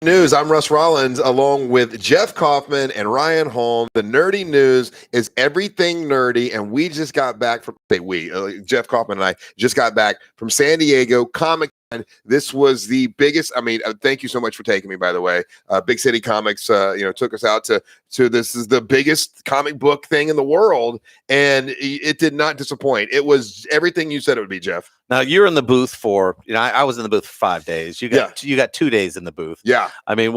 News. I'm Russ Rollins along with Jeff Kaufman and Ryan Holm. The nerdy news is everything nerdy, and we just got back from Jeff Kaufman and I just got back from San Diego Comic Con. This was the biggest. Thank you so much for taking me. By the way, Big City Comics, took us out to this is the biggest comic book thing in the world, and it did not disappoint. It was everything you said it would be, Jeff. Now you're in the booth for, I was in the booth for 5 days. You got 2 days in the booth. Yeah. I mean,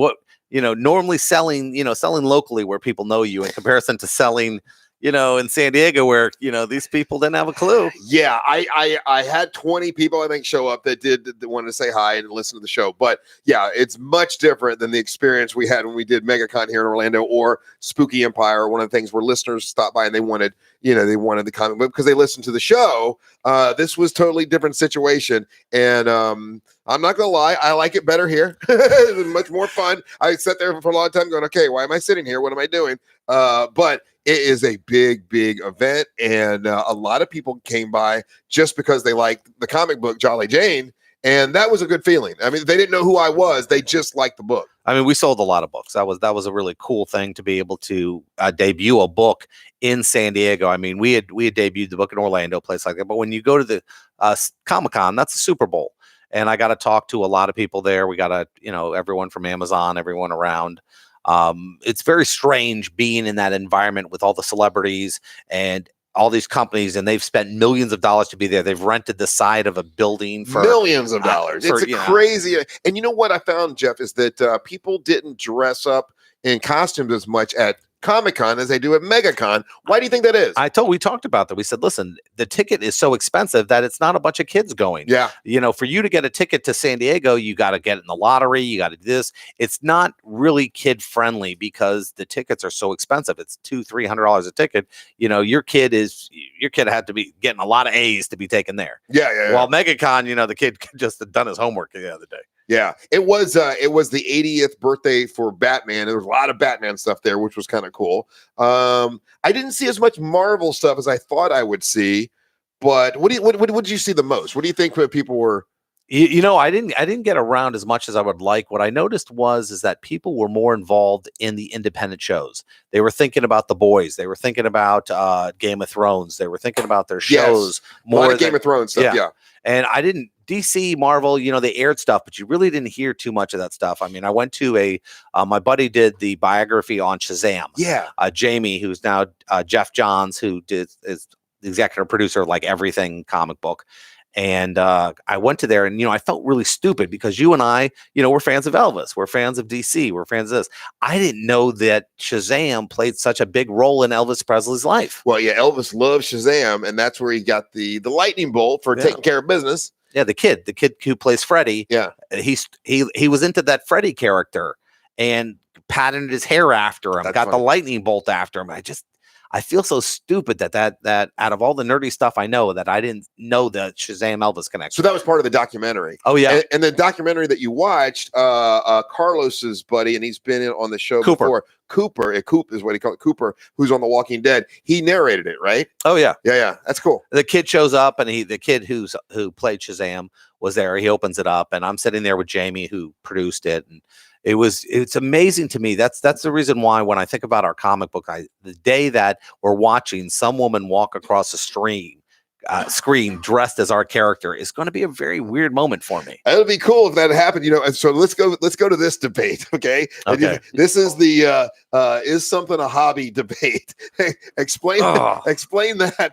normally selling locally where people know you in comparison to selling, in San Diego where, these people didn't have a clue. Yeah. I had 20 people, I think, show up that wanted to say hi and listen to the show. But yeah, it's much different than the experience we had when we did MegaCon here in Orlando or Spooky Empire. One of the things where listeners stopped by and they wanted the comic book because they listened to the show. This was totally different situation. And I'm not going to lie, I like it better here. It's much more fun. I sat there for a long time going, okay, why am I sitting here? What am I doing? But it is a big, big event. And a lot of people came by just because they liked the comic book Jolly Jane. And that was a good feeling. I mean, they didn't know who I was. They just liked the book. I mean, we sold a lot of books. That was a really cool thing to be able to debut a book in San Diego. I mean, we had debuted the book in Orlando, a place like that. But when you go to the Comic-Con, that's a Super Bowl. And I got to talk to a lot of people there. We got to, everyone from Amazon, everyone around. It's very strange being in that environment with all the celebrities and all these companies, and they've spent millions of dollars to be there. They've rented the side of a building for millions of dollars. It's crazy. And you know what I found, Jeff, is that people didn't dress up in costumes as much at Comic-Con as they do at MegaCon. Why do you think that is? We talked about that. We said, listen, the ticket is so expensive that it's not a bunch of kids going. Yeah. For you to get a ticket to San Diego, you got to get in the lottery. You got to do this. It's not really kid friendly because the tickets are so expensive. It's $200-$300 a ticket. Your kid had to be getting a lot of A's to be taken there. Yeah. While MegaCon, the kid just had done his homework the other day. Yeah, it was the 80th birthday for Batman. There was a lot of Batman stuff there, which was kind of cool. I didn't see as much Marvel stuff as I thought I would see, but what did you see the most? What do you think people were? I didn't get around as much as I would like. What I noticed is that people were more involved in the independent shows. They were thinking about The Boys. They were thinking about Game of Thrones. They were thinking about their shows more. Game of Thrones stuff. Yeah. And I didn't. DC, Marvel, they aired stuff, but you really didn't hear too much of that stuff. I mean, I went to my buddy did the biography on Shazam. Yeah. Jamie, who's now Jeff Johns, who is the executive producer of like everything comic book. And I went to there and, I felt really stupid because you and I, we're fans of Elvis. We're fans of DC. We're fans of this. I didn't know that Shazam played such a big role in Elvis Presley's life. Well, yeah, Elvis loved Shazam, and that's where he got the lightning bolt for taking care of business. Yeah, the kid who plays Freddy. Yeah, he was into that Freddy character and patterned his hair after him. That's got funny. The lightning bolt after him. I feel so stupid that out of all the nerdy stuff I know, that I didn't know the Shazam Elvis connection. So that was part of the documentary. Oh yeah, and the documentary that you watched, Carlos's buddy, and he's been on the show before. Cooper, Coop is what he called it. Cooper, who's on The Walking Dead. He narrated it, right? Oh yeah, yeah. That's cool. The kid shows up, and the kid who played Shazam was there. He opens it up, and I'm sitting there with Jamie, who produced it, and it's amazing to me. That's the reason why when I think about our comic book, the day that we're watching some woman walk across the screen dressed as our character is going to be a very weird moment for me. It'll be cool if that happened, And so let's go to this debate, okay? This is the is something a hobby debate. Explain that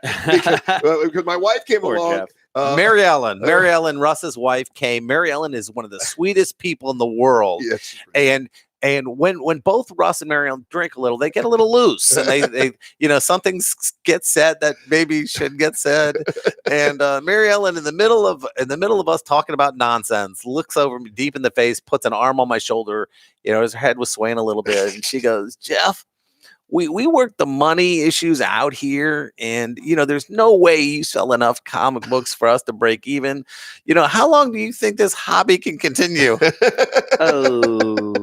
because my wife came along. Mary Ellen, Russ's wife came. Mary Ellen is one of the sweetest people in the world. Yes. And when both Russ and Mary Ellen drink a little, they get a little loose, and they something gets said that maybe shouldn't get said. And Mary Ellen, in the middle of us talking about nonsense, looks over me deep in the face, puts an arm on my shoulder. Her head was swaying a little bit, and she goes, "Jeff, we work the money issues out here, and there's no way you sell enough comic books for us to break even. How long do you think this hobby can continue?" Oh.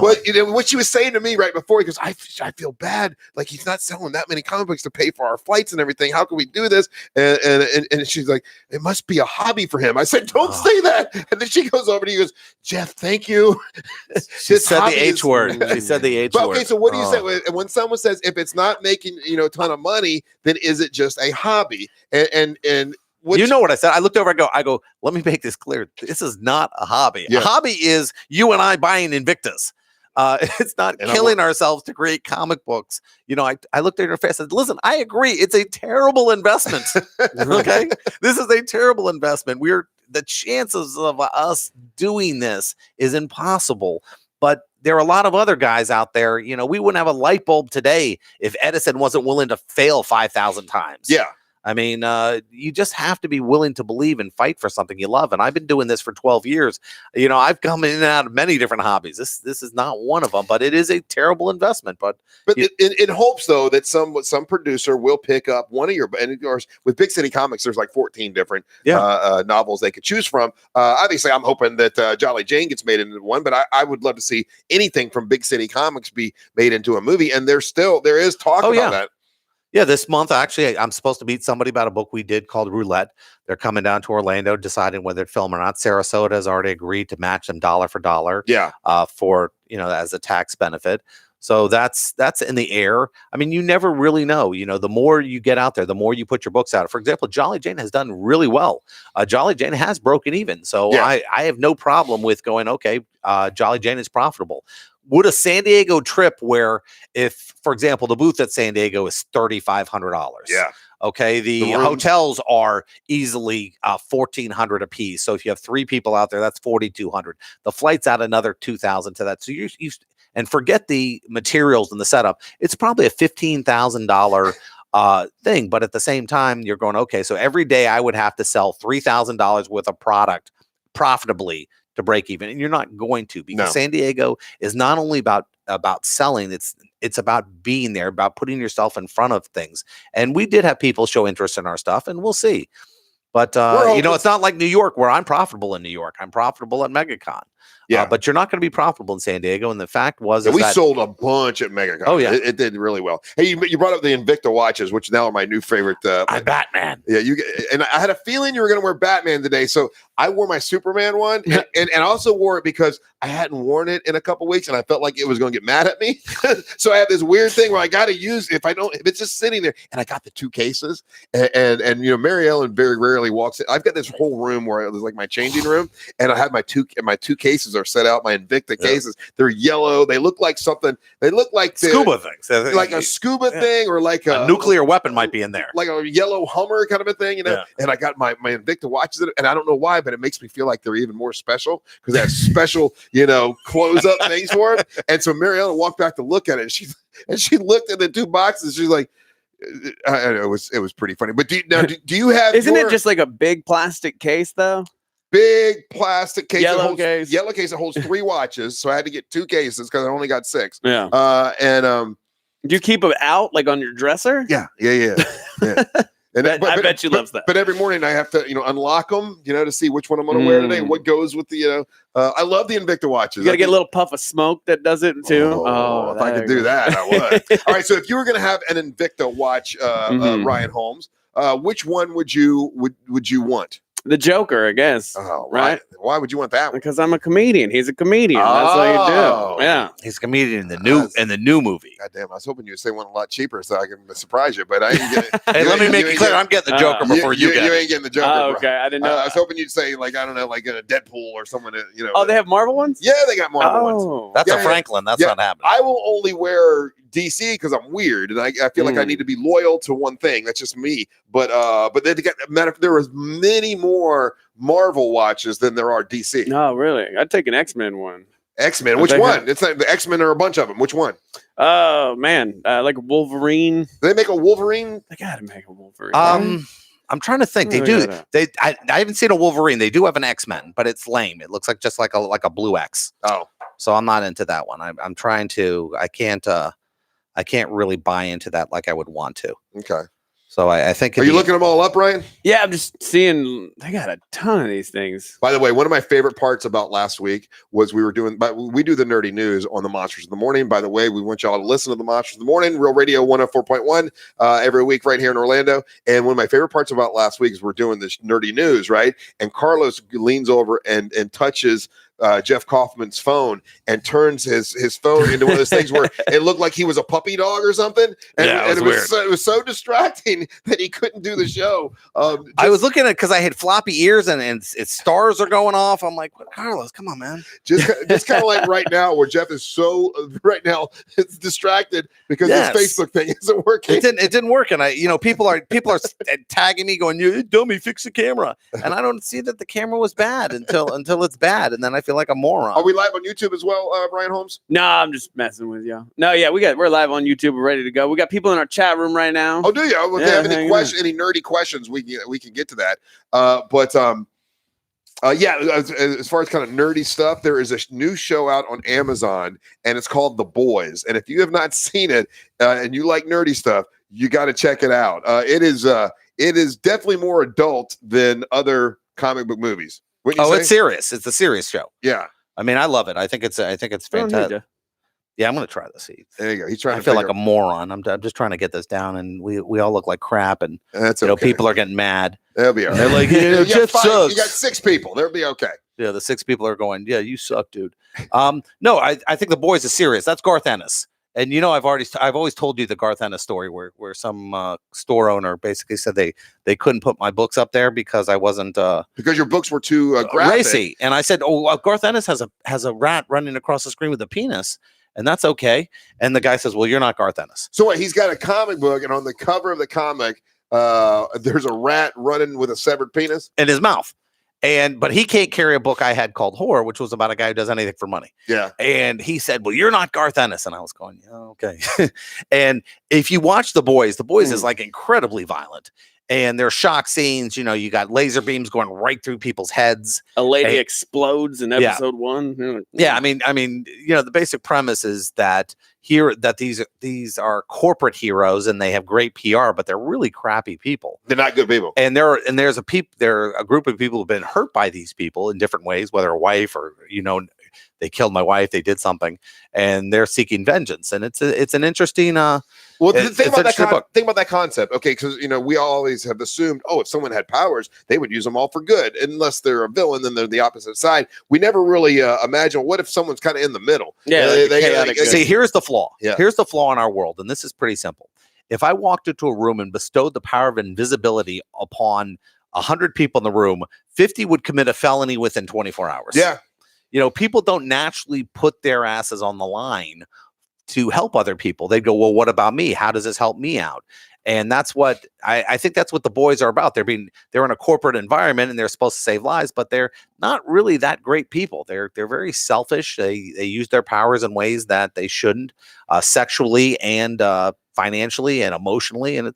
Well, you know what she was saying to me right before, he goes, I feel bad, like he's not selling that many comic books to pay for our flights and everything. How can we do this? And she's like, it must be a hobby for him. I said, don't say that. And then she goes over to you, goes, Jeff, thank you. She said the H word. She said the H word. Okay, so what do you say when someone says if it's not making a ton of money, then is it just a hobby? And you know what I said? I looked over. I go. Let me make this clear. This is not a hobby. Yeah. A hobby is you and I buying Invictas. It's not killing ourselves to create comic books. I looked at her face and said, listen, I agree. It's a terrible investment. Okay. This is a terrible investment. The chances of us doing this is impossible. But there are a lot of other guys out there. We wouldn't have a light bulb today if Edison wasn't willing to fail 5,000 times. Yeah. I mean, you just have to be willing to believe and fight for something you love. And I've been doing this for 12 years. I've come in and out of many different hobbies. This is not one of them, but it is a terrible investment. But in hopes, though, that some producer will pick up one of your, and of course, with Big City Comics, there's like 14 different novels they could choose from. Obviously, I'm hoping that Jolly Jane gets made into one, but I would love to see anything from Big City Comics be made into a movie. And there is talk about that. Yeah, this month, actually, I'm supposed to meet somebody about a book we did called Roulette. They're coming down to Orlando, deciding whether to film or not. Sarasota has already agreed to match them dollar for dollar. Yeah. For, as a tax benefit. So that's in the air. I mean, you never really know. The more you get out there, the more you put your books out. For example, Jolly Jane has done really well. Jolly Jane has broken even. So I have no problem with going, okay, Jolly Jane is profitable. Would a San Diego trip where if, for example, the booth at San Diego is $3,500. Yeah. Okay. The hotels are easily $1,400 a piece. So if you have 3 people out there, that's $4,200. The flight's out another $2,000 to that. So you and forget the materials and the setup. It's probably a $15,000 thing. But at the same time, you're going, okay, so every day I would have to sell $3,000 worth of product profitably to break even, and you're not going to, because San Diego is not only about selling, it's about being there, about putting yourself in front of things. And we did have people show interest in our stuff, and we'll see. But it's not like New York, where I'm profitable in New York. I'm profitable at MegaCon. Yeah, but you're not going to be profitable in San Diego. And the fact was, we sold a bunch at MegaCon. Oh yeah, it did really well. Hey, you brought up the Invicta watches, which now are my new favorite. I'm Batman. Yeah, and I had a feeling you were going to wear Batman today, so I wore my Superman one, and I also wore it because I hadn't worn it in a couple weeks, and I felt like it was going to get mad at me. So I have this weird thing where I got to use if it's just sitting there, and I got the 2 cases, and Mary Ellen very rarely walks in. I've got this whole room where it was like my changing room, and I have my two cases are set out, my Invicta cases. They're yellow. They look like something. They look like scuba things, like a scuba thing, or like a nuclear weapon might be in there, like a yellow Hummer kind of a thing, And I got my Invicta watches, and I don't know why, but it makes me feel like they're even more special because they have special, close up things for them. And so Mary Ellen walked back to look at it, and she looked at the 2 boxes. She's like, I know, it was pretty funny. But do you have? Isn't it just like a big plastic case though? Big plastic case, yellow case that holds 3 watches. So I had to get 2 cases because I only got 6. Yeah. Do you keep them out like on your dresser? Yeah. And I bet she loves that. But every morning I have to, unlock them, to see which one I'm going to wear today. What goes with the, I love the Invicta watches. You got to get a little puff of smoke that does it too. Oh, if I could do that, I would. All right. So if you were going to have an Invicta watch, Ryan Holmes, which one would you want? The Joker, I guess. Oh, right. Why would you want that one? Because I'm a comedian. He's a comedian. That's what you do. Yeah. He's a comedian in the new movie. God damn, I was hoping you'd say one a lot cheaper so I can surprise you, but I ain't getting it. Hey, let me make it clear. I'm getting the Joker before you get it. You ain't getting the Joker. Oh, okay. I didn't know. I was hoping you'd say, like, I don't know, like a Deadpool or someone, Oh, they have Marvel ones? Yeah, they got Marvel ones. That's a Franklin. That's not happening. I will only wear DC because I'm weird and I feel like I need to be loyal to one thing. That's just me. But then there was many more Marvel watches than there are DC. No, really? I'd take an X-Men one. X-Men? Which one? It's like the X-Men are a bunch of them. Which one? Oh man, like Wolverine. Do they make a Wolverine? They gotta make a Wolverine. I'm trying to think. They do. I haven't seen a Wolverine. They do have an X-Men, but it's lame. It looks like just like a blue X. Oh, so I'm not into that one. I'm trying to. I can't really buy into that like I would want to. Okay. So I think. Are you looking them all up, Ryan? Yeah, I'm just seeing they got a ton of these things. By the way, one of my favorite parts about last week was we do the nerdy news on the Monsters of the Morning. By the way, we want y'all to listen to the Monsters of the Morning, Real Radio 104.1 every week right here in Orlando. And one of my favorite parts about last week is we're doing this nerdy news, right? And Carlos leans over and touches Jeff Kaufman's phone and turns his phone into one of those things where it looked like he was a puppy dog or something. And, Yeah, it was so distracting that he couldn't do the show. I was looking at it because I had floppy ears and its stars are going off. I'm like, Carlos, come on, man. Just kind of like right now where Jeff is so right now it's distracted because his Facebook thing isn't working. It didn't work. And people are tagging me going, you dummy, fix the camera. And I don't see that the camera was bad until it's bad. And then I feel like a moron. Are we live on YouTube as well, Brian Holmes? No, I'm just messing with you. No, yeah, we're live on YouTube. We're ready to go. We got people in our chat room right now. Oh, do you? If they have any nerdy questions, we can get to that. As far as kind of nerdy stuff, there is a new show out on Amazon, and it's called The Boys. And if you have not seen it and you like nerdy stuff, you got to check it out. It is definitely more adult than other comic book movies. It's serious. It's a serious show. Yeah. I mean, I love it. I think it's fantastic. Yeah, I'm gonna try this. There you go. He's trying. I feel like a moron. I'm just trying to get this down, and we all look like crap, and that's okay. People are getting mad. They'll be all right. They're like, Jeff sucks. You got 6 people. They'll be okay. Yeah, the 6 people are going, yeah, you suck, dude. No, I think The Boys is serious. That's Garth Ennis. And I've always told you the Garth Ennis story where some store owner basically said they couldn't put my books up there because I wasn't because your books were too graphic. Racy. And I said, Garth Ennis has a rat running across the screen with a penis, and that's okay. And the guy says, well, you're not Garth Ennis. So what? He's got a comic book, and on the cover of the comic, there's a rat running with a severed penis in his mouth. But he can't carry a book I had called Horror, which was about a guy who does anything for money. Yeah. And he said, well, you're not Garth Ennis. And I was going, yeah, okay. And if you watch The Boys is like incredibly violent. And there are shock scenes, you got laser beams going right through people's heads. A lady explodes in episode 1. Yeah, I mean, the basic premise is that these are corporate heroes and they have great PR, but they're really crappy people. They're not good people. And there's a group of people who've been hurt by these people in different ways, whether a wife or they killed my wife, they did something, and they're seeking vengeance. And it's an interesting think about that concept, okay? Because we always have assumed, if someone had powers, they would use them all for good, unless they're a villain, then they're the opposite side. We never really imagine what if someone's kind of in the middle. Yeah, see, here's the flaw. Yeah. Here's the flaw in our world, and this is pretty simple. If I walked into a room and bestowed the power of invisibility upon 100 people in the room, 50 would commit a felony within 24 hours. Yeah. People don't naturally put their asses on the line to help other people. They go, well, what about me? How does this help me out? And that's what I think that's what The Boys are about. They're in a corporate environment and they're supposed to save lives, but they're not really that great people. They're very selfish. They use their powers in ways that they shouldn't, sexually and financially and emotionally. And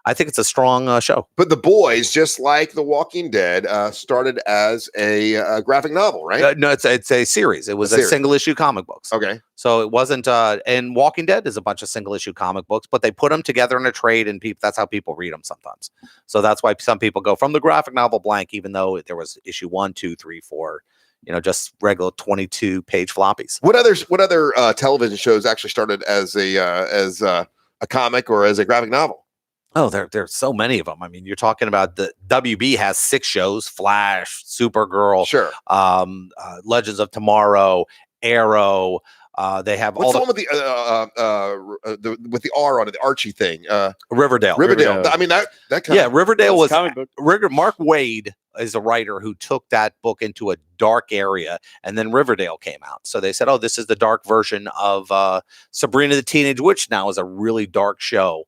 I think it's a strong show. But The Boys, just like The Walking Dead, started as a graphic novel, right? No, it's a series. It was a single issue comic books. Okay. So it wasn't. And Walking Dead is a bunch of single issue comic books, but they put them together in a trade, and that's how people read them sometimes. So that's why some people go from the graphic novel blank, even though there was issue 1, 2, 3, 4. Just regular 22-page floppies. What other television shows actually started as a comic or as a graphic novel? Oh, there's so many of them. I mean, you're talking about the WB has 6 shows: Flash, Supergirl, sure, Legends of Tomorrow, Arrow. They have what's all the one with the R on it, the Archie thing. Riverdale. I mean that kind of Riverdale was comic book. Mark Waid is a writer who took that book into a dark area, and then Riverdale came out. So they said, oh, this is the dark version of Sabrina the Teenage Witch. Now is a really dark show.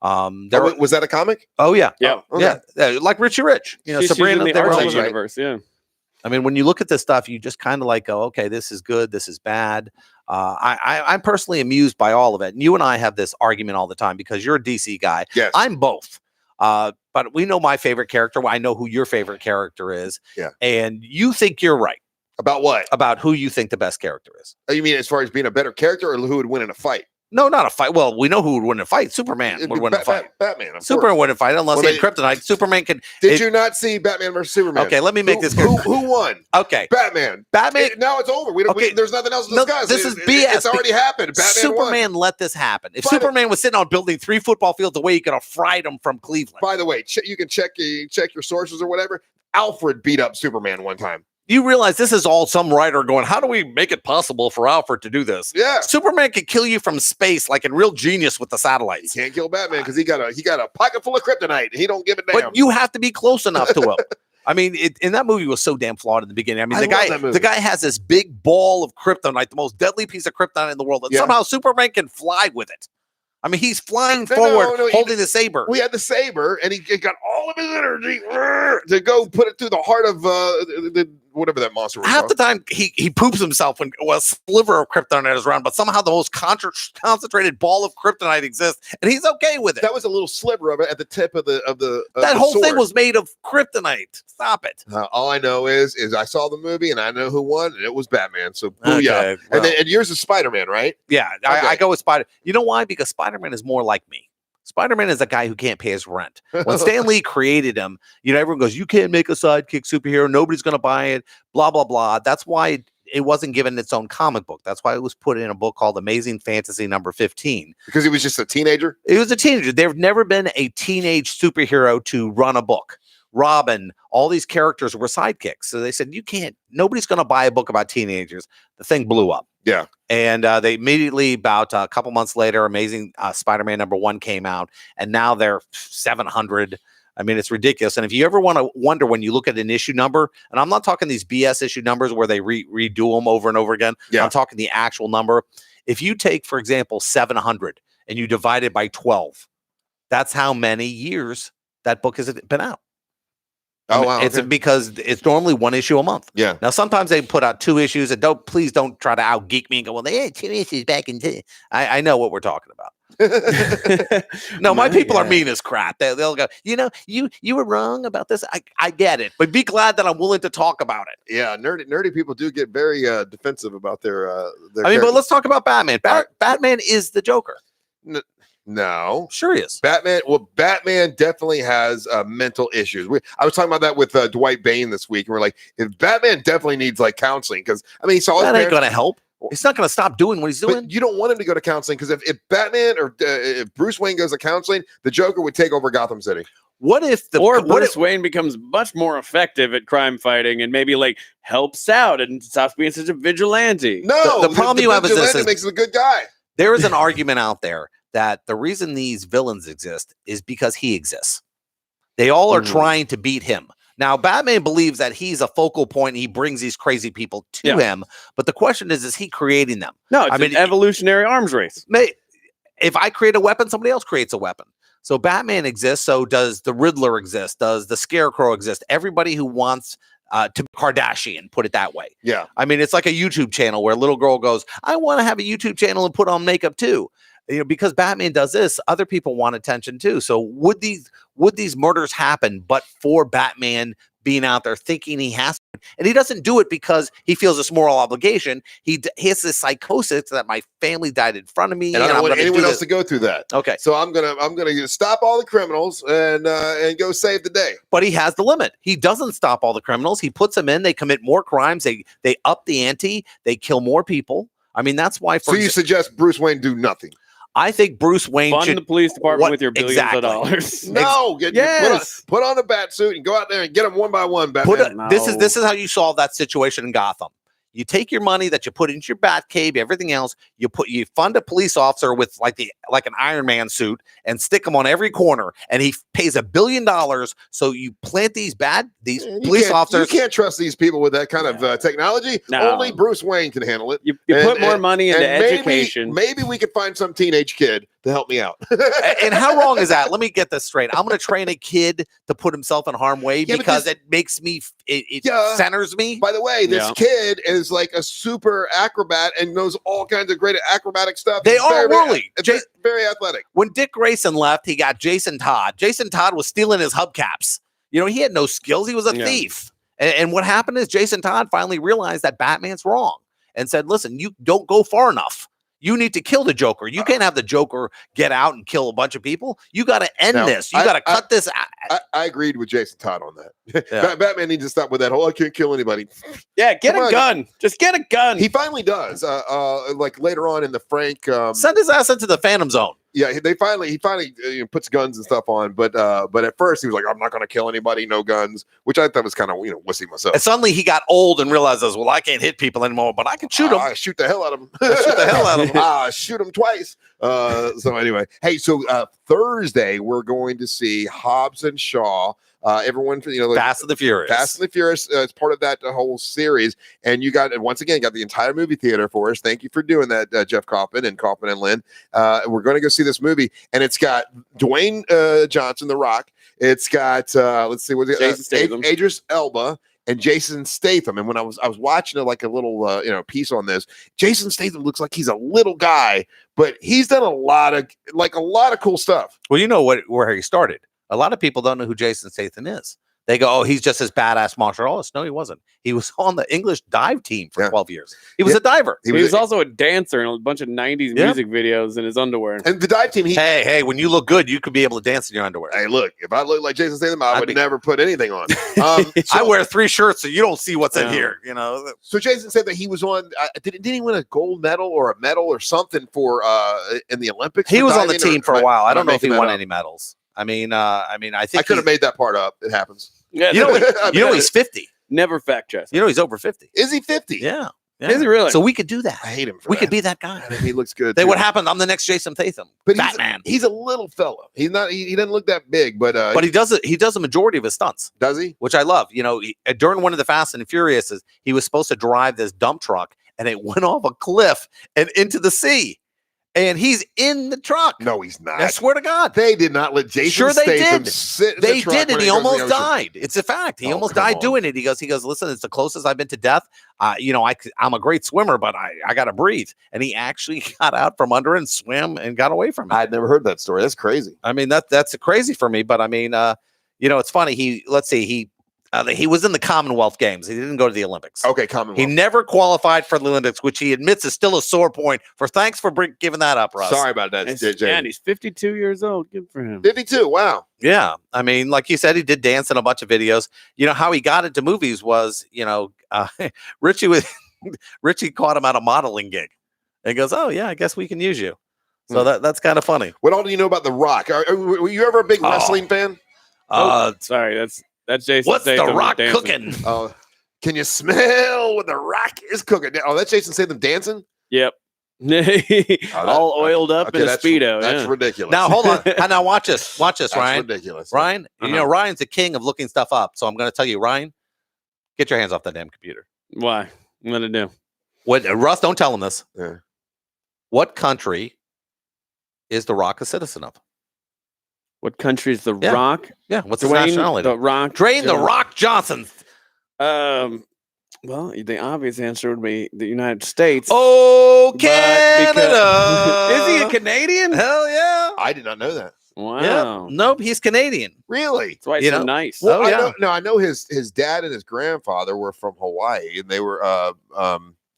Was that a comic? Oh yeah, yeah, okay. Yeah, like Richie Rich. Sabrina in the Archie universe. Yeah. I mean, when you look at this stuff, you just kind of like go, okay, this is good, this is bad. I'm personally amused by all of it. And you and I have this argument all the time because you're a DC guy. Yes. I'm both. But we know my favorite character. I know who your favorite character is. Yeah. And you think you're right. About what? About who you think the best character is. You mean as far as being a better character or who would win in a fight? No, not a fight. Well, we know who would win a fight. Superman would win a fight. Batman. Of Superman course. wouldn't fight unless he had kryptonite. Superman could. Did you not see Batman versus Superman? Okay, let me make this clear. Who won? Okay, Batman. Now it's over. We don't. Okay. There's nothing else to discuss. This is BS. It's already happened. Batman Superman won. let this happen. If Superman was sitting on building 3 football fields away, he could have fried him from Cleveland. By the way, you can check your sources or whatever. Alfred beat up Superman one time. You realize this is all some writer going, how do we make it possible for Alfred to do this? Yeah. Superman could kill you from space like in Real Genius with the satellites. He can't kill Batman because he got a pocket full of kryptonite. He don't give a damn. But you have to be close enough to him. I mean, and that movie was so damn flawed in the beginning. I mean, the guy has this big ball of kryptonite, the most deadly piece of kryptonite in the world, and somehow Superman can fly with it. I mean, he's flying forward, holding the saber. We had the saber, and he got all of his energy to go put it through the heart of whatever that monster was. Half the time, he poops himself when a sliver of kryptonite is around, but somehow the most concentrated ball of kryptonite exists, and he's okay with it. That was a little sliver of it at the tip of the that whole sword. thing was made of kryptonite. Stop it. All I know is I saw the movie, and I know who won, and it was Batman. So booyah. Okay, well. And yours is Spider-Man, right? Yeah, okay. I go with Spider. You know why? Because Spider-Man is more like me. Spider-Man is a guy who can't pay his rent. When Stan Lee created him, everyone goes, you can't make a sidekick superhero. Nobody's going to buy it, blah, blah, blah. That's why it wasn't given its own comic book. That's why it was put in a book called Amazing Fantasy number 15. Because he was just a teenager? He was a teenager. There's never been a teenage superhero to run a book. Robin, all these characters were sidekicks. So they said, nobody's going to buy a book about teenagers. The thing blew up. Yeah. And they immediately, about a couple months later, Amazing Spider-Man number 1 came out, and now they're 700. I mean, it's ridiculous. And if you ever want to wonder when you look at an issue number, and I'm not talking these BS issue numbers where they redo them over and over again. Yeah. I'm talking the actual number. If you take, for example, 700 and you divide it by 12, that's how many years that book has been out. Oh, wow. It's because it's normally 1 issue a month. Yeah. Now, sometimes they put out 2 issues, and please don't try to out geek me and go, well, they had 2 issues back in. I know what we're talking about. No, my people are mean as crap. They'll go, you were wrong about this. I get it, but be glad that I'm willing to talk about it. Yeah, nerdy people do get very defensive about their but let's talk about Batman. Batman is the Joker. No, sure he is. Batman definitely has mental issues. I was talking about that with Dwight Bane this week, and we're like, if Batman definitely needs counseling, because he saw that ain't going to help. It's not going to stop doing what he's doing. But you don't want him to go to counseling, because if Batman or if Bruce Wayne goes to counseling, the Joker would take over Gotham City. What if Bruce Wayne becomes much more effective at crime fighting and maybe helps out and stops being such a vigilante? No, the problem you have is this: makes him a good guy. There is an argument out there that the reason these villains exist is because he exists. They all are trying to beat him. Now, Batman believes that he's a focal point and he brings these crazy people to him. But the question is he creating them? No, it's an evolutionary arms race. If I create a weapon, somebody else creates a weapon. So Batman exists. So does the Riddler exist? Does the Scarecrow exist? Everybody who wants to be Kardashian, put it that way. Yeah. I mean, it's like a YouTube channel where a little girl goes, I want to have a YouTube channel and put on makeup too. Because Batman does this, other people want attention too. So would these murders happen but for Batman being out there thinking he has to? And he doesn't do it because he feels this moral obligation. He has this psychosis that my family died in front of me, and I don't want anyone else to go through that. Okay, so I'm gonna stop all the criminals and go save the day. But he has the limit. He doesn't stop all the criminals. He puts them in. They commit more crimes. They up the ante. They kill more people. I mean, that's why. So you suggest Bruce Wayne do nothing? I think Bruce Wayne fund should the police department with your billions of dollars. No, put on a bat suit and go out there and get them one by one. Batman. This is how you solve that situation in Gotham. You take your money that you put into your bat cave, everything else. You fund a police officer with like an Iron Man suit and stick him on every corner, and he pays $1 billion. So you plant these police officers. You can't trust these people with that kind of technology. No. Only Bruce Wayne can handle it. You put more money into education. Maybe we could find some teenage kid to help me out. And how wrong is that? Let me get this straight. I'm going to train a kid to put himself in harm's way because it makes me, it centers me. By the way, this kid is like a super acrobat and knows all kinds of great acrobatic stuff. They are really very athletic. When Dick Grayson left, he got Jason Todd. Jason Todd was stealing his hubcaps. He had no skills. He was a thief. And what happened is Jason Todd finally realized that Batman's wrong and said, listen, you don't go far enough. You need to kill the Joker. You can't have the Joker get out and kill a bunch of people. You got to end this. You got to cut this. I agreed with Jason Todd on that. Yeah. Batman needs to stop with that whole I can't kill anybody. Yeah, get a gun. Just get a gun. He finally does. Like later on in the Frank, send his ass into the Phantom Zone. Yeah, he finally puts guns and stuff on, but at first he was like, I'm not going to kill anybody, no guns, which I thought was kind of wussy myself. And suddenly he got old and realizes, well, I can't hit people anymore, but I can shoot them. Shoot the hell out of them. Shoot the hell out of them. Shoot them twice. So anyway, hey, so Thursday we're going to see Hobbs and Shaw. Everyone, Fast and the Furious. Fast and the Furious is part of that whole series, and you got once again got the entire movie theater for us. Thank you for doing that, Jeff Kaufman and Lynn. We're going to go see this movie, and it's got Dwayne Johnson, The Rock. It's got let's see, what's it? Idris Elba and Jason Statham. And when I was watching like a little piece on this, Jason Statham looks like he's a little guy, but he's done a lot of cool stuff. Well, you know where he started. A lot of people don't know who Jason Statham is. They go, oh, he's just this badass martial artist. No, he wasn't. He was on the English dive team for 12 years. He was a diver. He was also a dancer in a bunch of 90s music videos in his underwear. And the dive team, hey, when you look good, you could be able to dance in your underwear. Hey, look, if I look like Jason Statham, I would never put anything on. I wear 3 shirts, so you don't see what's in here. So Jason said that he was on. Didn't he win a gold medal or a medal or something for in the Olympics? He was on the team for a while. I don't know if he won any medals. I mean, I think I could have made that part up. It happens. Yeah, he's 50. Never fact check. He's over 50. Is he 50? Yeah. Is he really? So we could do that. I hate him. We could be that guy. He looks good. What happened? I'm the next Jason Statham. But Batman. He's a little fella. He's not. He doesn't look that big, but he does it. He does the majority of his stunts. Does he? Which I love. During one of the Fast and Furious, he was supposed to drive this dump truck, and it went off a cliff and into the sea. And he's in the truck. No, he's not. I swear to God. They did not let Jason Statham sit in the truck. They did, and he almost died. It's a fact. He almost died doing it. He goes, listen, it's the closest I've been to death. I'm a great swimmer, but I got to breathe. And he actually got out from under and swam and got away from it. I'd never heard that story. That's crazy. I mean, that's crazy for me. But I mean, it's funny. He was in the Commonwealth Games. He didn't go to the Olympics. Okay, Commonwealth. He never qualified for the Olympics, which he admits is still a sore point. Thanks for giving that up, Russ. Sorry about that, JJ. And he's 52 years old. Good for him. 52. Wow. Yeah, I mean, like you said, he did dance in a bunch of videos. How he got into movies was, Richie caught him at a modeling gig, and goes, "Oh yeah, I guess we can use you." So that's kind of funny. What all do you know about The Rock? Were you ever a big wrestling fan? Sorry, that's Jason. What's Statham The Rock dancing. cooking? Can you smell what The Rock is cooking? Oh, that's Jason Statham dancing? Yep. All oiled up in a Speedo. That's ridiculous. Now, hold on. Now, watch this. Watch this, Ryan. That's ridiculous. Ryan, Ryan's the king of looking stuff up. So I'm going to tell you, Ryan, get your hands off that damn computer. Why? What to do? Russ, don't tell him this. Yeah. What country is The Rock a citizen of? What country is The Rock? Yeah. What's his nationality? The Rock. Dwayne The Rock Johnson. Well, the obvious answer would be the United States. Oh, Canada! Is he a Canadian? Hell yeah! I did not know that. Wow. Yeah. Nope, he's Canadian. Really? That's why he's so nice. Well, I know his dad and his grandfather were from Hawaii, and they were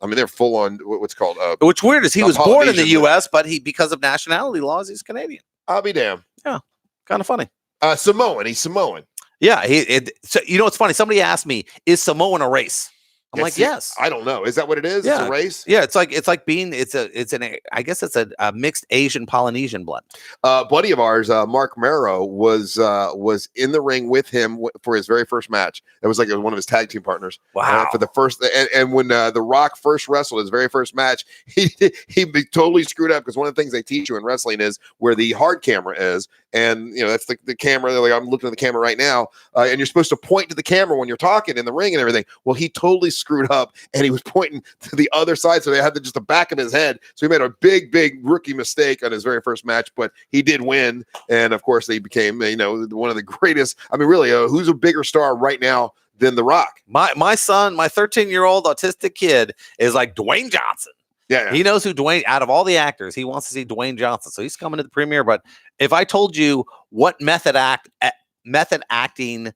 they're full on what's called. What's weird is he was born in the U.S., but because of nationality laws, he's Canadian. I'll be damned. Yeah, kind of funny. Samoan. He's Samoan. Yeah. So it's funny. Somebody asked me, "Is Samoan a race?" I'm like, yes. I don't know. Is that what it is? Yeah. It's a race? Yeah, it's like being I guess it's a mixed Asian Polynesian blend. Buddy of ours, Mark Marrow, was in the ring with him for his very first match. That was one of his tag team partners. Wow. For the first and when The Rock first wrestled his very first match, he totally screwed up because one of the things they teach you in wrestling is where the hard camera is, and that's the camera. Like I'm looking at the camera right now, and you're supposed to point to the camera when you're talking in the ring and everything. Well, he totally screwed up, and he was pointing to the other side, so they had just the back of his head. So he made a big rookie mistake on his very first match, but he did win, and of course, they became one of the greatest. I mean, really, who's a bigger star right now than The Rock? My son, my 13-year-old autistic kid, is like Dwayne Johnson. Yeah. He knows who Dwayne, out of all the actors, he wants to see Dwayne Johnson. So he's coming to the premiere. But if I told you what method acting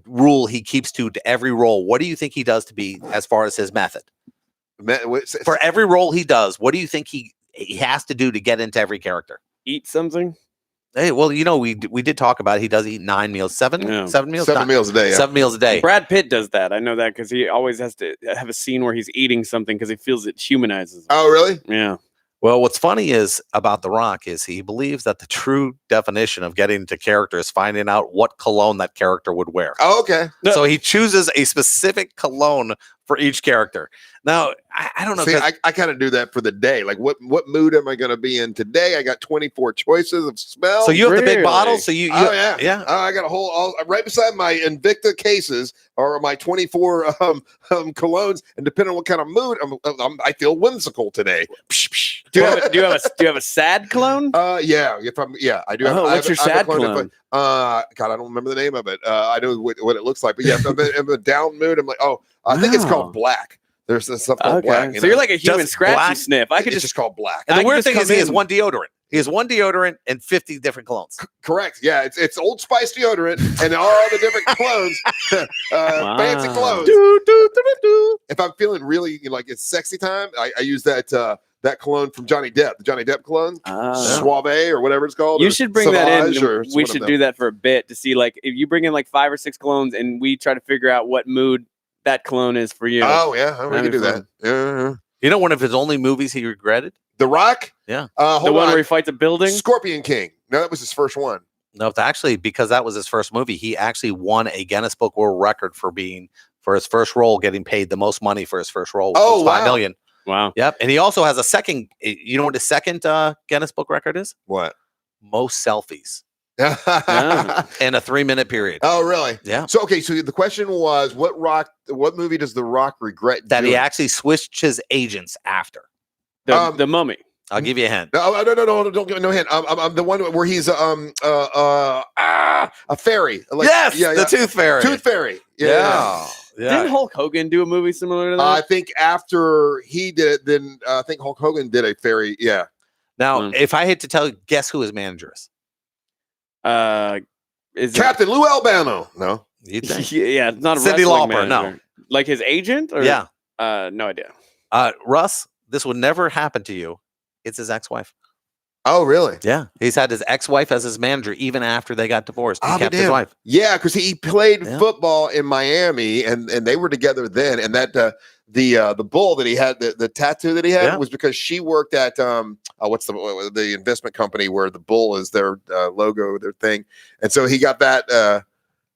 rule he keeps to every role, what do you think he does to be as far as his method? For every role he does, what do you think he has to do to get into every character? Eat something. Hey, well, we did talk about it. He does eat 9 meals, seven meals, 7 meals a day. Yeah. 7 meals a day. Brad Pitt does that. I know that because he always has to have a scene where he's eating something because he feels it humanizes him. Oh, really? Yeah. Well, what's funny is about The Rock is he believes that the true definition of getting into character is finding out what cologne that character would wear. Oh, okay. So he chooses a specific cologne for each character. Now, I don't know. See, I kind of do that for the day. Like, what mood am I going to be in today? I got 24 choices of smells. So you have the big bottle. So you oh yeah, yeah. I got a whole right beside my Invicta cases or my 24 colognes, and depending on what kind of mood I feel whimsical today. Do you have a sad cologne? Yeah. I do. What's your sad cologne? God, I don't remember the name of it. I know what it looks like, but yeah, if I'm in a down mood, I'm like, I think it's called black. There's this stuff called black. So you're like a human scratchy black sniff. It's just called black. And the weird thing is he has one deodorant. He has one deodorant and 50 different colognes. Correct. Yeah, it's Old Spice deodorant and all the different clones, fancy clones. If I'm feeling really like it's sexy time, I use that cologne from Johnny Depp, the Johnny Depp cologne, Suave or whatever it's called. You should bring that in. We should do do that for a bit to see, like, if you bring in like 5 or 6 colognes and we try to figure out what mood that cologne is for you. Oh yeah, we can do that. Yeah. You know, one of his only movies he regretted? The Rock. Yeah. The one where he fights a building. Scorpion King. No, that was his first one. No, it's actually because that was his first movie. He actually won a Guinness Book World Record for his first role, getting paid the most money for his first role, which was $5 million. Wow. Yep. And he also has a second. You know what his second Guinness Book record is? What? Most selfies in a 3-minute period. Oh, really? Yeah. So the question was, what movie does The Rock regret that doing? he actually switched his agents after? The Mummy. I'll give you a hint. No, don't give me no hint. I'm the one where he's a fairy. The Tooth Fairy. Tooth Fairy. Yeah. Didn't Hulk Hogan do a movie similar to that? I think after he did it, then I think Hulk Hogan did a fairy. Yeah. Now, if I had to tell you, guess who his manager is? Is Captain Lou Albano? No. You think? Yeah, it's not a Cyndi wrestling Lauper. manager. No. Like his agent? Or? Yeah. No idea. Russ, this would never happen to you. It's his ex-wife. Oh, really? Yeah. He's had his ex-wife as his manager even after they got divorced. He kept his wife. Yeah, because he played football in Miami, and they were together then. And that the bull that he had, the tattoo that he had, was because she worked at what's the investment company where the bull is their logo, their thing, and so he got that.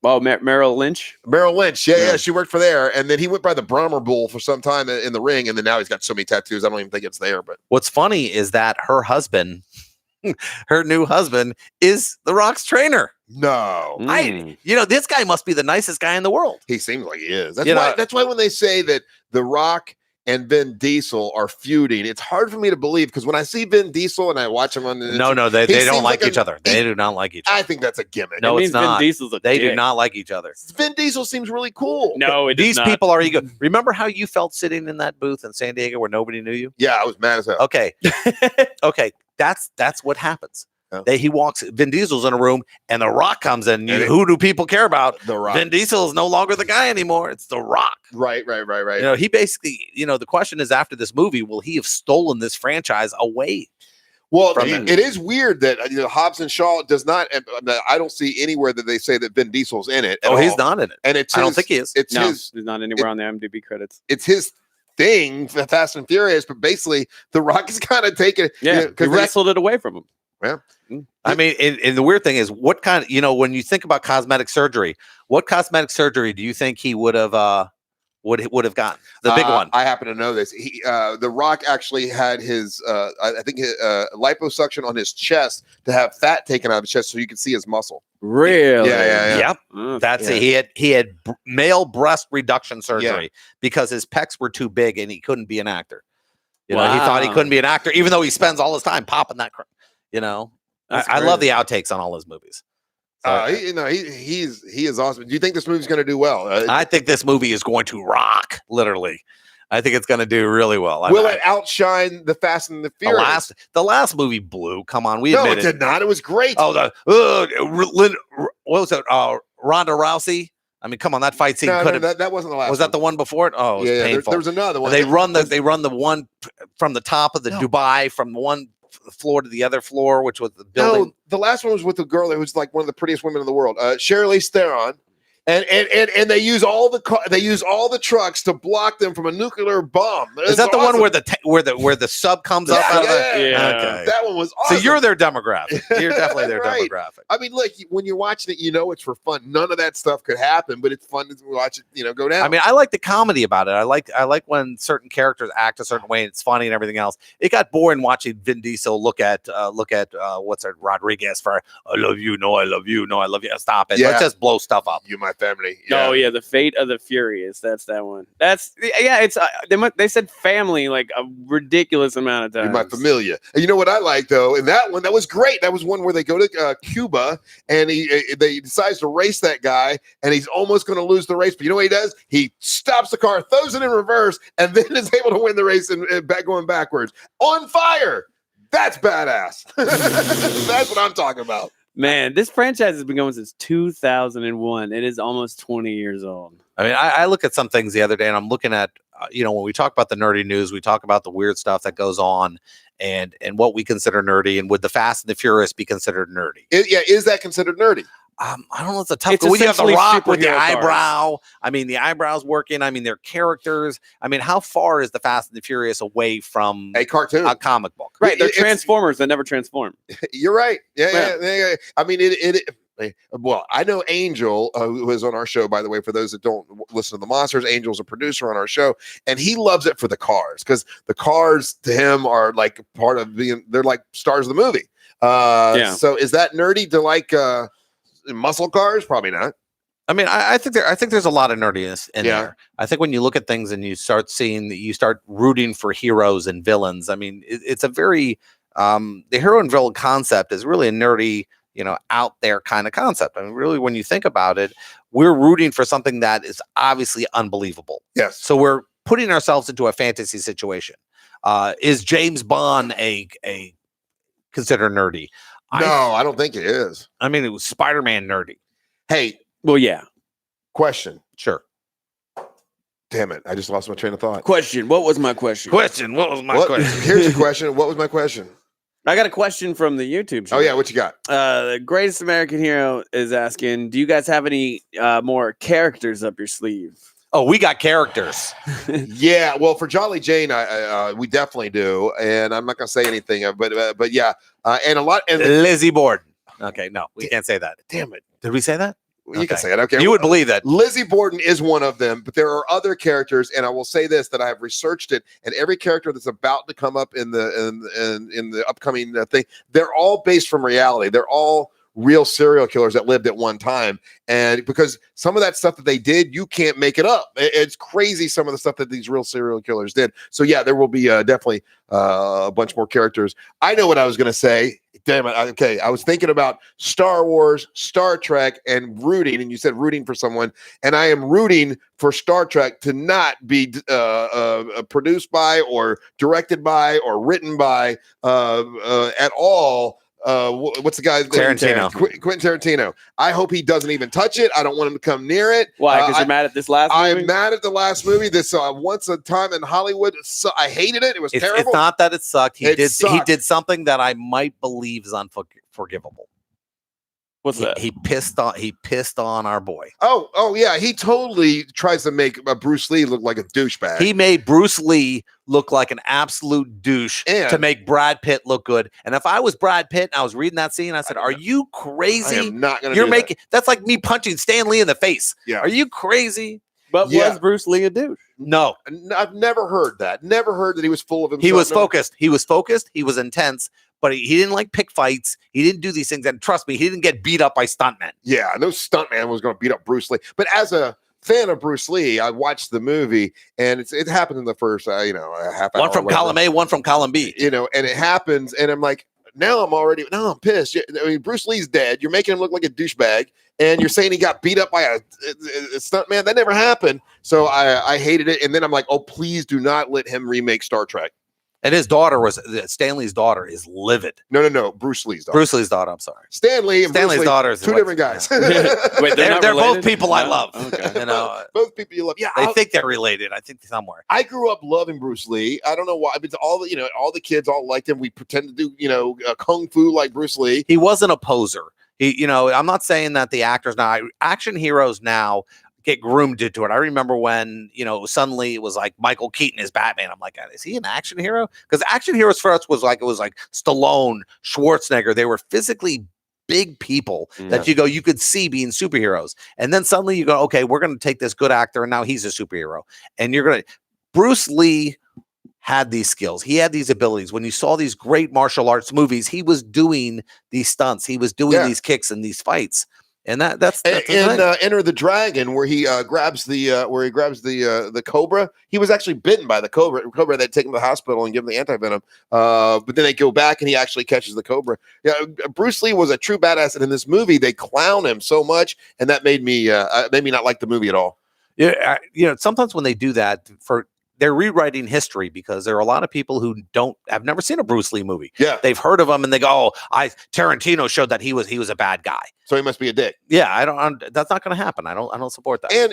Merrill Lynch. Merrill Lynch, yeah, she worked for there, and then he went by the Brahma Bull for some time in the ring, and then now he's got so many tattoos. I don't even think it's there. But what's funny is that her husband, her new husband, is The Rock's trainer. No, this guy must be the nicest guy in the world. He seems like he is. That's why when they say that The Rock and Vin Diesel are feuding, it's hard for me to believe, because when I see Vin Diesel and I watch him on the they don't like each other. They do not like each other. I think that's a gimmick. No, it's not. Vin Diesel's they do not like each other. Vin Diesel seems really cool. No, these people are ego. Remember how you felt sitting in that booth in San Diego where nobody knew you? Yeah, I was mad as hell. Okay, that's what happens. Vin Diesel's in a room and The Rock comes in. Who do people care about? The Rock. Vin Diesel is no longer the guy anymore. It's The Rock. Right. He basically, the question is, after this movie, will he have stolen this franchise away? Well, it is weird that Hobbs and Shaw does not. I don't see anywhere that they say that Vin Diesel's in it. He's not in it, and I don't think he is. He's not anywhere on the IMDb credits. It's his thing, Fast and Furious, but basically The Rock is kind of taking it. Yeah, he wrestled it away from him. Yeah. I mean, and the weird thing is, what kind of, when you think about cosmetic surgery, what cosmetic surgery do you think he would have would have gotten? The big one. I happen to know this. The Rock actually had his, I think, liposuction on his chest to have fat taken out of his chest so you could see his muscle. Really? Yeah. Yep. That's it. He had male breast reduction surgery because his pecs were too big and he couldn't be an actor. He thought he couldn't be an actor, even though he spends all his time popping that. I love the outtakes on all his movies. He is awesome. Do you think this movie's going to do well? I think this movie is going to rock. Literally, I think it's going to do really well. Will it outshine the Fast and the Furious? The last movie blew. Come on, No, it did not. It was great. Oh, what was it? Ronda Rousey I mean, come on, that fight scene No, could have. that wasn't the last. Was that the one before it? Oh, it was painful. There was another one. They run the one from the top of the Dubai from one floor to the other floor, which was the building. No, the last one was with the girl that was like one of the prettiest women in the world, Charlize Theron. And they use all the trucks to block them from a nuclear bomb. Is that the one where the sub comes up out of the? Yeah. Okay. That one was awesome. So you're their demographic. You're definitely their Right. demographic. I mean, look, when you're watching it, you know it's for fun. None of that stuff could happen, but it's fun to watch it, go down. I mean, I like the comedy about it. I like when certain characters act a certain way and it's funny and everything else. It got boring watching Vin Diesel look at what's it, Rodriguez for I love you, no, I love you, no, I love you. Stop it. Yeah. Let's just blow stuff up. You, my family. Oh yeah, the Fate of the Furious. That's that one. It's they said family like a ridiculous amount of times. You're my familia. And you know what I like though? And that one, that was great. That was one where they go to Cuba and they decides to race that guy and he's almost going to lose the race. But you know what he does? He stops the car, throws it in reverse, and then is able to win the race and going backwards on fire. That's badass. That's what I'm talking about. Man, this franchise has been going since 2001. It is almost 20 years old. I mean, I look at some things the other day and I'm looking at, when we talk about the nerdy news, we talk about the weird stuff that goes on and what we consider nerdy. And would the Fast and the Furious be considered nerdy? Is that considered nerdy? I don't know. It's a tough. It's When you have the essentially Rock with the superhero cars. eyebrow. I mean, the eyebrow's working. I mean, their characters. I mean, how far is the Fast and the Furious away from A cartoon. a comic book? Right, they're It's- Transformers that never transform. You're right. Yeah. I mean, well, I know Angel, who is on our show, by the way, for those that don't listen to the Monsters, Angel's a producer on our show, and he loves it for the cars because the cars to him are like part of they're like stars of the movie. So is that nerdy to like muscle cars? Probably not. I mean, I think there's a lot of nerdiness in there. I think when you look at things and you start seeing that you start rooting for heroes and villains. I mean, it's a very the hero and villain concept is really a nerdy, out there kind of concept. I mean, really, when you think about it, we're rooting for something that is obviously unbelievable. Yes. So we're putting ourselves into a fantasy situation. Is James Bond a considered nerdy? No, I don't think it is. I mean, it was Spider-Man nerdy. Hey, Well, yeah. question. Sure. Damn it. I just lost my train of thought. Question. What was my question? What was my question? Here's your question. What was my question? I got a question from the YouTube show. Oh, yeah. What you got? The Greatest American Hero is asking, do you guys have any more characters up your sleeve? Oh, we got characters. Yeah. Well, for Jolly Jane, we definitely do. And I'm not going to say anything, but yeah. And a lot. And Lizzie Borden. Okay, no, we can't say that. damn it. Did we say that? You can say it. Okay. You would believe that. Lizzie Borden is one of them, but there are other characters, and I will say this: that I have researched it, and every character that's about to come up in the upcoming thing, they're all based from reality. They're all real serial killers that lived at one time, and because some of that stuff that they did, you can't make it up. It's crazy some of the stuff that these real serial killers did. So yeah, there will be definitely a bunch more characters. I know what I was going to say. Damn it. Okay. I was thinking about Star Wars, Star Trek, and rooting. And you said rooting for someone. And I am rooting for Star Trek to not be produced by or directed by or written by at all. What's the guy's name? Tarantino. Quentin Tarantino. I hope he doesn't even touch it. I don't want him to come near it. Why? Because you're mad at this last movie? I'm mad at the last movie. This Once a Time in Hollywood. I hated it. It was terrible. It's not that it sucked. He sucked. did something that I might believe is unforgivable. What's that? He pissed on our boy. Oh yeah. He totally tries to make Bruce Lee look like a douchebag. He made Bruce Lee look like an absolute douche to make Brad Pitt look good. And if I was Brad Pitt and I was reading that scene, I said, "Are you crazy? I am not going to. You're making that's like me punching Stan Lee in the face. Yeah. Are you crazy?" But was Bruce Lee a douche? No. I've never heard that. Never heard that he was full of himself. He was focused. He was focused. He was intense. But he didn't like pick fights. He didn't do these things. And trust me, he didn't get beat up by stuntmen. Yeah, no stuntman was going to beat up Bruce Lee. But as a fan of Bruce Lee, I watched the movie, and it happened in the first, a half hour. One from column A, one from column B. And it happens, and I'm like, now I'm pissed. I mean, Bruce Lee's dead. You're making him look like a douchebag, and you're saying he got beat up by a stuntman. That never happened. So I hated it. And then I'm like, oh, please do not let him remake Star Trek. And his daughter was Stanley's daughter is livid. No. Bruce Lee's daughter. Bruce Lee's daughter. I'm sorry. Stanley and Stanley's Bruce Lee, daughter is two different guys. Wait, They're not both related? people I No? love. Okay. You know, Both people you love. Yeah, they think they're related. I think somewhere. I grew up loving Bruce Lee. I don't know why. But all the kids all liked him. We pretend to do kung fu like Bruce Lee. He wasn't a poser. I'm not saying that the actors now, action heroes now get groomed into it. I remember when, suddenly it was like Michael Keaton is Batman. I'm like, is he an action hero? Because action heroes for us was like Stallone, Schwarzenegger. They were physically big people that you could see being superheroes. And then suddenly you go, okay, we're going to take this good actor and now he's a superhero. And Bruce Lee had these skills. He had these abilities. When you saw these great martial arts movies, he was doing these stunts. He was doing these kicks and these fights. And that's Enter the Dragon, where he grabs the cobra. He was actually bitten by the cobra. They'd take him to the hospital and give him the antivenom. But then they go back and he actually catches the cobra. Yeah, Bruce Lee was a true badass, and in this movie they clown him so much, and that made me not like the movie at all. Yeah, sometimes when they do that they're rewriting history, because there are a lot of people who have never seen a Bruce Lee movie. Yeah, they've heard of him and they go, Tarantino showed that he was a bad guy, so he must be a dick. Yeah, that's not going to happen. I don't support that. And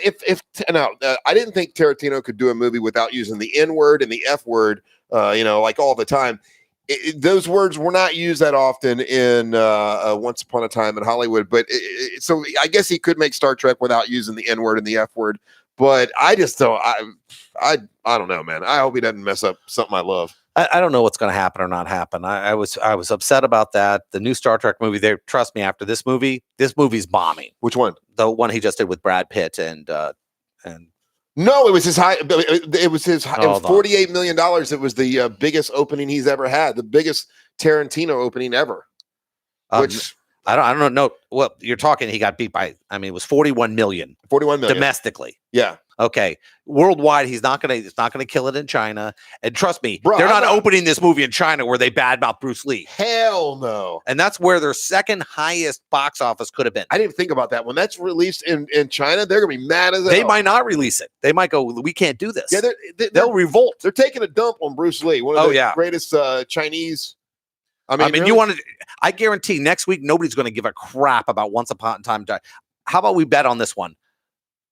I didn't think Tarantino could do a movie without using the N word and the F word, like all the time. Those words were not used that often in Once Upon a Time in Hollywood, but so I guess he could make Star Trek without using the N word and the F word. But I just don't. I don't know, man. I hope he doesn't mess up something I love. I don't know what's going to happen or not happen. I was upset about that. The new Star Trek movie. Trust me. After this movie's bombing. Which one? The one he just did with Brad Pitt and. No, it was his high. It was $48 million. It was the biggest opening he's ever had. The biggest Tarantino opening ever. Which. I don't know. Well, you're talking. He got beat by. It was 41 million. 41 million domestically. Yeah. Okay. Worldwide, he's not gonna kill it in China. And trust me, Bro, they're not opening this movie in China where they badmouth Bruce Lee. Hell no. And that's where their second highest box office could have been. I didn't think about that. When that's released in China, they're gonna be mad as hell. They might not release it. They might go, we can't do this. Yeah, they'll revolt. They're taking a dump on Bruce Lee, one of the greatest Chinese. Really? I guarantee next week nobody's going to give a crap about Once Upon a Time. How about we bet on this one?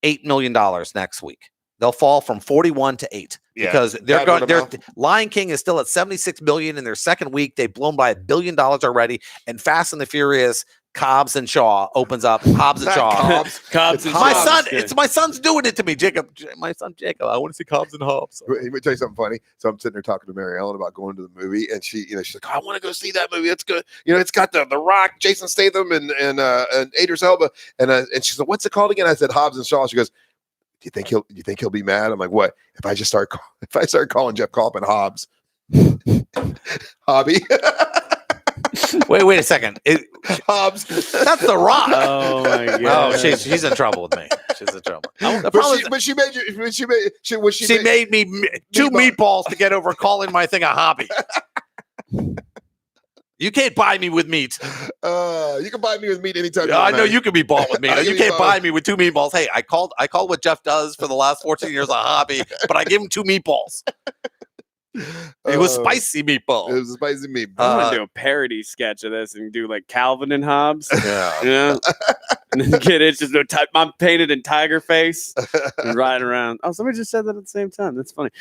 $8 million next week. They'll fall from 41 to 8 because they're going. Lion King is still at 76 million in their second week. They've blown by $1 billion already. And Fast and the Furious, Hobbs and Shaw opens up. Hobbs and Shaw. Cobbs and my Shaw. son. It's my son's doing it to me, Jacob. My son Jacob. I want to see Hobbs and Hobbs. Let me tell you something funny. So I'm sitting there talking to Mary Ellen about going to the movie, and she's like, "I want to go see that movie. It's good. It's got the Rock, Jason Statham, and Idris Elba." And she's like, "What's it called again?" I said, "Hobbs and Shaw." She goes, "Do you think he'll be mad?" I'm like, "What? If I start calling Jeff Kaufman Hobbs, hobby." Wait a second. Hobbs. That's The Rock. Oh my god. Oh, she's in trouble with me. She's in trouble. She made me two meatballs to get over calling my thing a hobby. You can't buy me with meat. You can buy me with meat anytime. I know you can be bought with meat. You can't buy me with two meatballs. Hey, I call what Jeff does for the last 14 years a hobby, but I give him two meatballs. It was spicy meatball. It was a spicy meatball. I want to do a parody sketch of this and do like Calvin and Hobbs. Yeah. And then get it just I'm painted in tiger face and riding around. Oh, somebody just said that at the same time. That's funny.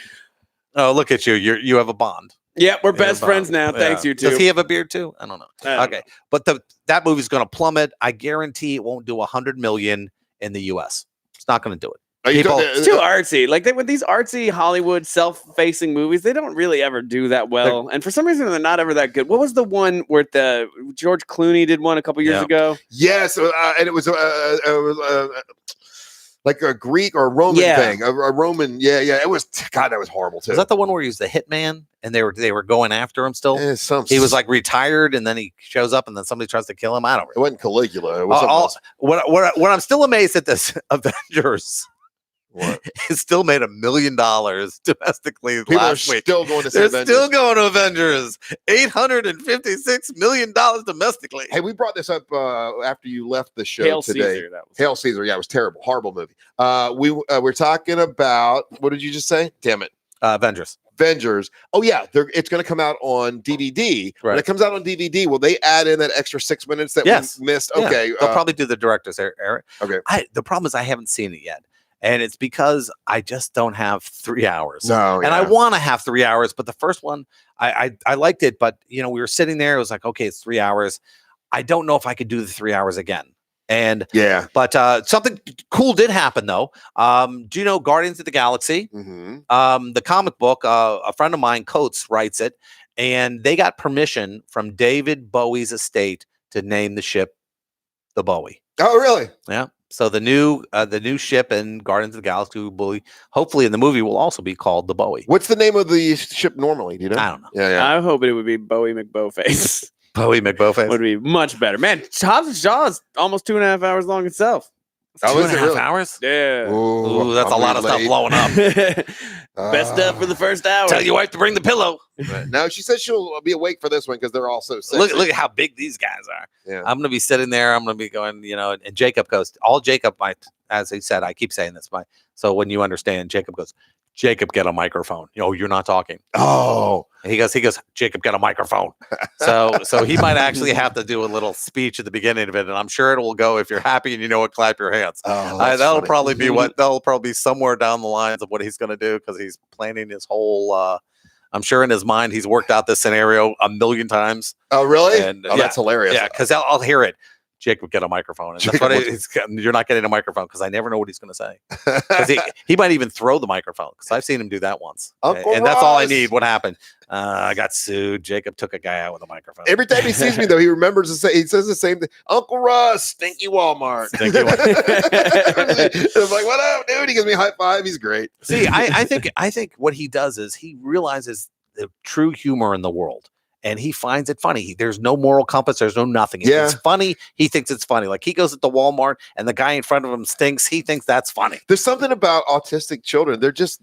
Oh, look at you. You have a bond. Yeah, we're best friends now. Yeah. Thanks, you two. Does he have a beard too? I don't know. Okay. But that movie's going to plummet. I guarantee it won't do 100 million in the US. It's not going to do it. It's too artsy. Like with these artsy Hollywood self-facing movies, they don't really ever do that well. And for some reason, they're not ever that good. What was the one where George Clooney did one a couple years ago? Yes, and it was like a Greek or a Roman thing. A Roman, yeah. It was God, that was horrible too. Is that the one where he was the hitman and they were going after him still? He was like retired and then he shows up and then somebody tries to kill him. I don't know. It wasn't Caligula. It was what I'm still amazed at this Avengers. It still made $1 million domestically last week. Still going to see They're Avengers. still going to Avengers. $856 million domestically. Hey, we brought this up after you left the show Hail today. Caesar, Hail Caesar. Yeah, it was terrible. Horrible movie. We're talking about, what did you just say? Damn it. Avengers. Avengers. Oh yeah, it's going to come out on DVD. When Right. it comes out on DVD, will they add in that extra 6 minutes that Yes. we missed? Yeah, Okay, they'll probably do the director's Eric. okay. The problem is I haven't seen it yet, and it's because I just don't have 3 hours. No, and I want to have 3 hours, but the first one I liked it, but we were sitting there. It was like, okay, it's 3 hours. I don't know if I could do the 3 hours again. And yeah, but something cool did happen though. Do you know Guardians of the Galaxy? Mm-hmm. The comic book, a friend of mine, Coates, writes it, and they got permission from David Bowie's estate to name the ship the Bowie. Oh, really? Yeah. So the new ship in Guardians of the Galaxy will hopefully in the movie will also be called the Bowie. What's the name of the ship normally? Do you know? I don't know. Yeah, yeah. I hope it would be Bowie McBowface. Bowie McBowface Would be much better. Man, Hobbs and Shaw is almost 2.5 hours long itself. Oh, Two is and a it half really? hours. Yeah. Ooh, that's I'm a lot of stuff late. blowing up. Best stuff for the first hour. Tell your wife to bring the pillow. No, she says she'll be awake for this one because they're all so sexy. Look at how big these guys are. Yeah. I'm gonna be sitting there. I'm gonna be going, and Jacob goes, all Jacob might, as he said, I keep saying this, so when you understand, Jacob goes, Jacob, get a microphone. You're not talking. Oh, And he goes, Jacob, get a microphone. So he might actually have to do a little speech at the beginning of it, and I'm sure it will go. If you're happy and you know it, clap your hands. oh that's That'll funny. probably be that'll probably be somewhere down the lines of what he's going to do because he's planning his whole. I'm sure in his mind he's worked out this scenario a million times. Oh, really? And, oh, that's hilarious. Yeah, because I'll hear it. Jacob, get a microphone. And that's Jacob, what you're not getting a microphone because I never know what he's going to say. Because he might even throw the microphone because I've seen him do that once. Uncle and that's all I Ross. need. What happened? I got sued. Jacob took a guy out with a microphone. Every time he sees me, though, he remembers to say, he says the same thing. Uncle Russ, stinky Walmart. Stinky I'm like, what up, dude? He gives me a high five. He's great. See, I think what he does is he realizes the true humor in the world. And he finds it funny. There's no moral compass. There's no nothing. If it's funny, he thinks it's funny. Like he goes at the Walmart and the guy in front of him stinks. He thinks that's funny. There's something about autistic children. They're just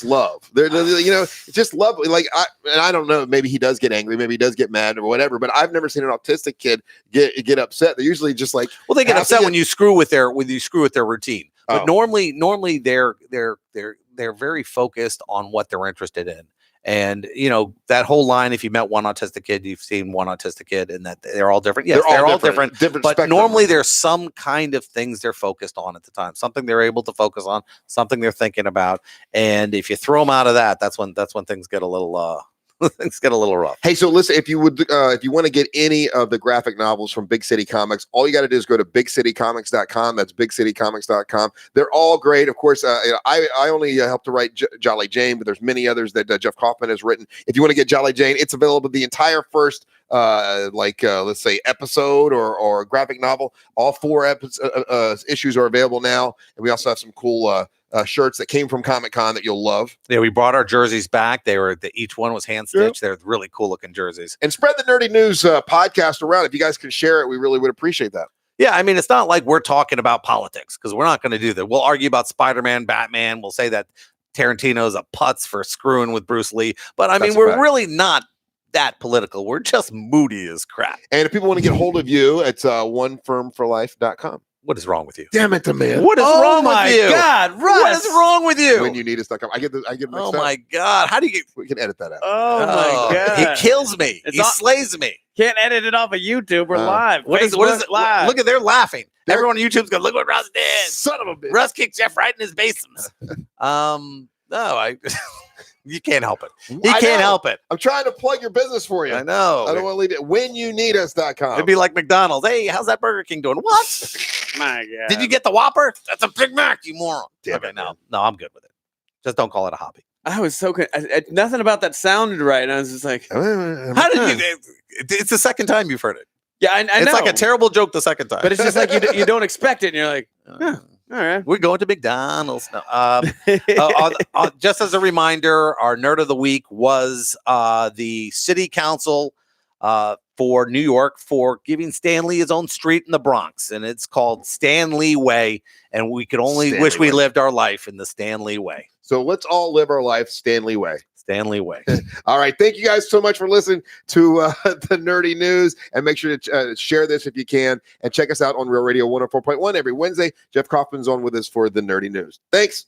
love. They're it's just love. Like I don't know. Maybe he does get angry. Maybe he does get mad or whatever. But I've never seen an autistic kid get upset. They're usually just like, well, they get upset when you screw with their routine. But Oh. normally they're very focused on what they're interested in. And that whole line, if you met one autistic kid, you've seen one autistic kid, and that they're all different. Yes, they're all different. But spectrum. normally there's some kind of things they're focused on at the time, something they're able to focus on, something they're thinking about. And if you throw them out of that, that's when things get a little rough. Hey, so listen, if you want to get any of the graphic novels from Big City Comics, all you got to do is go to bigcitycomics.com. That's bigcitycomics.com. They're all great. Of course, I only helped to write Jolly Jane, but there's many others that Jeff Kaufman has written. If you want to get Jolly Jane, it's available the entire first let's say episode or graphic novel. All 4 issues are available now, and we also have some cool shirts that came from Comic-Con that you'll love. Yeah, we brought our jerseys back. Each one was hand stitched. They're really cool looking jerseys. And spread the Nerdy News podcast around. If you guys can share it, we really would appreciate that. Yeah, I mean, it's not like we're talking about politics because we're not going to do that. We'll argue about Spider-Man, Batman. We'll say that Tarantino's a putz for screwing with Bruce Lee. But I mean, we're really not that political. We're just moody as crap. And if people want to get a hold of you, it's onefirmforlife.com. What is wrong with you? Damn it, the man. What is wrong with you? God, Russ. What is wrong with you? When you need us.com. I get mixed Oh up. my God. How do you get? We can edit that out. Oh my God. He kills me. It's He all- slays me. Can't edit it off of YouTube. We're live. What is Facebook it? live? Look at they're laughing. Everyone on YouTube's going, look what Russ did. Son of a bitch. Russ kicked Jeff right in his basement. No, you can't help it. He I can't know. help it. I'm trying to plug your business for you. I know. I don't want to leave it. When you need us.com. It'd be like McDonald's. Hey, how's that Burger King doing? What? My God. Did you get the Whopper? That's a Big Mac, you moron. Damn Okay, it, man. no, I'm good with it. Just don't call it a hobby. I was so nothing about that sounded right, and I was just like, How did you? It's the second time you've heard it. yeah, I It's know. like a terrible joke the second time. but it's just like you don't expect it, and you're like, huh, all right. We're going to McDonald's. No, just as a reminder, our nerd of the week was the city council for New York for giving Stanley his own street in the Bronx, and it's called Stanley Way. And we could only Stanley wish we Way. lived our life in the Stanley Way. So let's all live our life Stanley way. Stanley Way. All right. Thank you guys so much for listening to the Nerdy News. And make sure to share this if you can. And check us out on Real Radio 104.1 every Wednesday. Jeff Kaufman's on with us for the Nerdy News. Thanks.